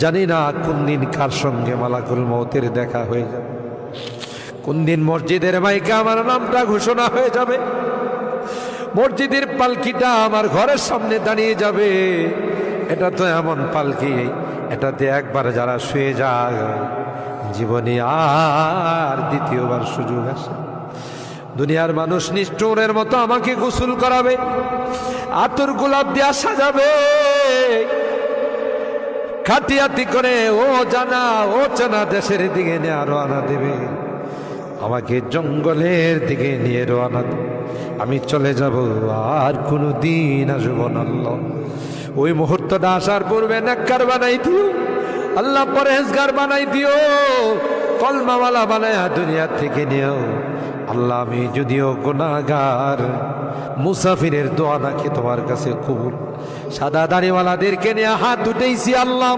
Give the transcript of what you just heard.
জানি না কোন দিন কার সঙ্গে মালাকুল মৌতের দেখা হয়ে যাবে, কোন দিন মসজিদের মাইকে আমার নামটা ঘোষণা হয়ে যাবে, মসজিদের পালকিটা আমার ঘরের সামনে দাঁড়িয়ে যাবে। এটা তো এমন পালকি, এটাতে একবার যারা শুয়ে যায় জীবনে আর দ্বিতীয়বার সুযোগ আসে। দুনিয়ার মানুষ নিষ্ঠুরের মতো আমাকে গোসল করাবে, আতর গোলাপ দিয়ে সাজাবে, খাটিয়াতি করে ও জানা ও চেনা দেশের দিকে নিয়ে রওনা দেবে, আমাকে জঙ্গলের দিকে নিয়ে রওনা দেবে। আমি চলে যাব, আর কোনো দিন আসবো না। আল্লাহ ওই মুহূর্তটা আসার পূর্বে নেককার বানাই দিও আল্লাহ, পরহেজগার বানাই দিও, কলমাওয়ালা বানায়া দুনিয়া থেকে নিও আল্লাহ। আমি যদিও গুনাহগার, মুসাফিরের দোয়া নাকি তোমার কাছে কবুল। সাদা দাড়িওয়ালাদেরকে নিয়ে হাত উঠেইছি আল্লাহ,